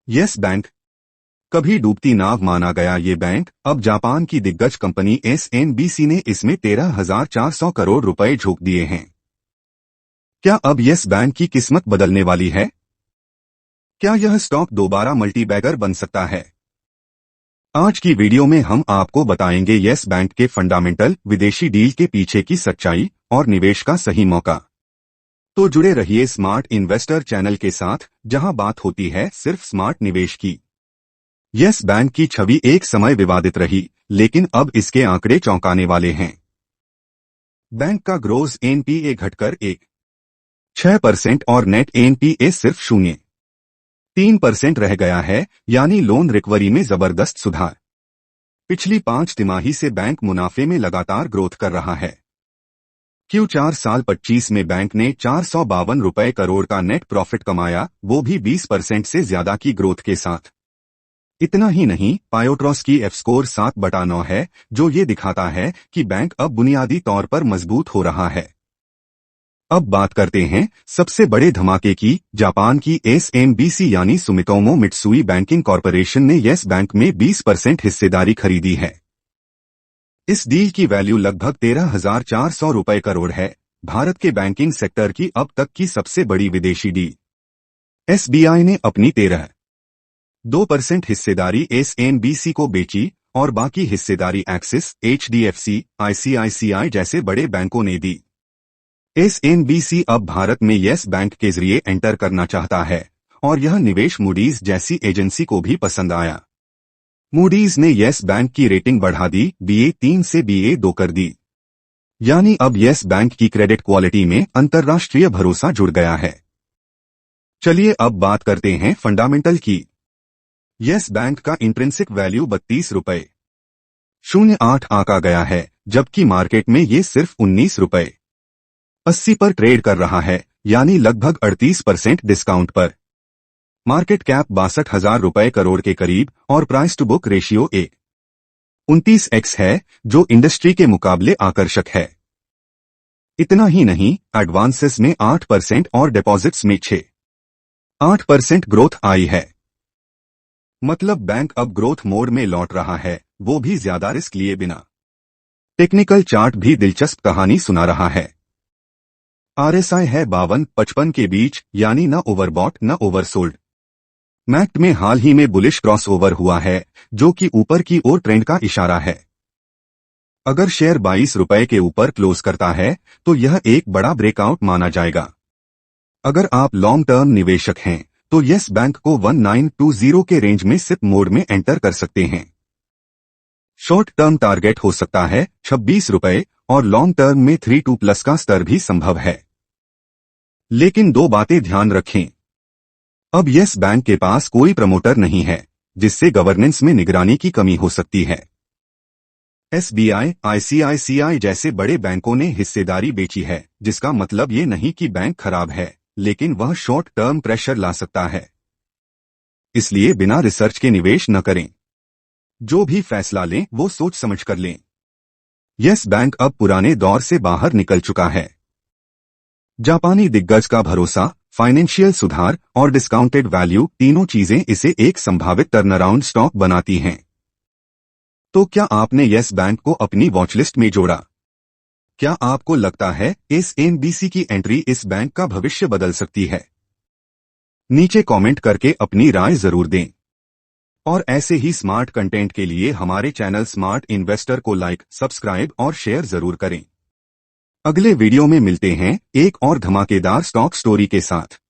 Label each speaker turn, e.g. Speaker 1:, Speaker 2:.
Speaker 1: Yes bank, कभी डूबती नाव माना गया ये बैंक, अब जापान की दिग्गज कंपनी एसएनबीसी ने इसमें 13,400 करोड़ रुपए झोंक दिए हैं। क्या अब यस बैंक की किस्मत बदलने वाली है? क्या यह स्टॉक दोबारा मल्टीबैगर बन सकता है? आज की वीडियो में हम आपको बताएंगे यस बैंक के फंडामेंटल, विदेशी डील के पीछे की सच्चाई और निवेश का सही मौका। तो जुड़े रहिए स्मार्ट इन्वेस्टर चैनल के साथ, जहां बात होती है सिर्फ स्मार्ट निवेश की। यस बैंक की छवि एक समय विवादित रही, लेकिन अब इसके आंकड़े चौंकाने वाले हैं। बैंक का ग्रोस एनपीए घटकर 1.6% और नेट एनपीए सिर्फ 0.3% रह गया है, यानी लोन रिकवरी में जबरदस्त सुधार। पिछली 5 तिमाही से बैंक मुनाफे में लगातार ग्रोथ कर रहा है। Q4 साल 25 में बैंक ने 452 रुपए करोड़ का नेट प्रॉफिट कमाया, वो भी 20% से ज्यादा की ग्रोथ के साथ। इतना ही नहीं, पायोट्रॉस की एफ स्कोर 7/9 है, जो ये दिखाता है कि बैंक अब बुनियादी तौर पर मजबूत हो रहा है। अब बात करते हैं सबसे बड़े धमाके की। जापान की एसएमबीसी यानी सुमितोमो मित्सुई बैंकिंग कॉरपोरेशन ने यस बैंक में 20% हिस्सेदारी खरीदी है। इस डील की वैल्यू लगभग 13,400 रुपए करोड़ है, भारत के बैंकिंग सेक्टर की अब तक की सबसे बड़ी विदेशी डील। एसबीआई ने अपनी 13.2% हिस्सेदारी एसएनबीसी को बेची और बाकी हिस्सेदारी एक्सिस, एचडीएफसी, आईसीआईसीआई जैसे बड़े बैंकों ने दी। एसएनबीसी अब भारत में यस बैंक के जरिए एंटर करना चाहता है और यह निवेश मूडीज जैसी एजेंसी को भी पसंद आया। मूडीज ने यस बैंक की रेटिंग बढ़ा दी, BA3 से BA2 कर दी। यानी अब यस बैंक की क्रेडिट क्वालिटी में अंतर्राष्ट्रीय भरोसा जुड़ गया है। चलिए अब बात करते हैं फंडामेंटल की। यस बैंक का इंट्रिंसिक वैल्यू 32.08 आंका गया है, जबकि मार्केट में ये सिर्फ 19.80 पर ट्रेड कर रहा है, यानी लगभग 38% डिस्काउंट पर। मार्केट कैप 62,000 रुपए करोड़ के करीब और price to book ratio 29x है, जो इंडस्ट्री के मुकाबले आकर्षक है। इतना ही नहीं, एडवांसेस में 8% और डिपॉजिट्स में 6.8% ग्रोथ आई है। मतलब बैंक अब ग्रोथ मोड में लौट रहा है, वो भी ज्यादा रिस्क लिए बिना। टेक्निकल चार्ट भी दिलचस्प कहानी सुना रहा है। आरएसआई है 52-55 के बीच, यानी न ओवरबॉट न ओवरसोल्ड। मैक्ट में हाल ही में बुलिश क्रॉसओवर हुआ है, जो कि ऊपर की ओर ट्रेंड का इशारा है। अगर शेयर 22 रुपए के ऊपर क्लोज करता है तो यह एक बड़ा ब्रेकआउट माना जाएगा। अगर आप लॉन्ग टर्म निवेशक हैं तो यस बैंक को 1920 के रेंज में सिप मोड में एंटर कर सकते हैं। शॉर्ट टर्म टारगेट हो सकता है 26 रुपए और लॉन्ग टर्म में 32+ का स्तर भी संभव है। लेकिन 2 बातें ध्यान रखें। अब यस बैंक के पास कोई प्रमोटर नहीं है, जिससे गवर्नेंस में निगरानी की कमी हो सकती है। एसबीआई, आईसीआईसीआई जैसे बड़े बैंकों ने हिस्सेदारी बेची है, जिसका मतलब ये नहीं कि बैंक खराब है, लेकिन वह शॉर्ट टर्म प्रेशर ला सकता है। इसलिए बिना रिसर्च के निवेश न करें। जो भी फैसला लें वो सोच समझ कर लें। यस बैंक अब पुराने दौर से बाहर निकल चुका है। जापानी दिग्गज का भरोसा, फाइनेंशियल सुधार और डिस्काउंटेड वैल्यू, तीनों चीजें इसे एक संभावित टर्नअराउंड स्टॉक बनाती हैं। तो क्या आपने यस बैंक को अपनी वॉचलिस्ट में जोड़ा? क्या आपको लगता है एसएनबीसी की एंट्री इस बैंक का भविष्य बदल सकती है? नीचे कमेंट करके अपनी राय जरूर दें। और ऐसे ही स्मार्ट कंटेंट के लिए हमारे चैनल स्मार्ट इन्वेस्टर को लाइक, सब्सक्राइब और शेयर जरूर करें। अगले वीडियो में मिलते हैं एक और धमाकेदार स्टॉक स्टोरी के साथ।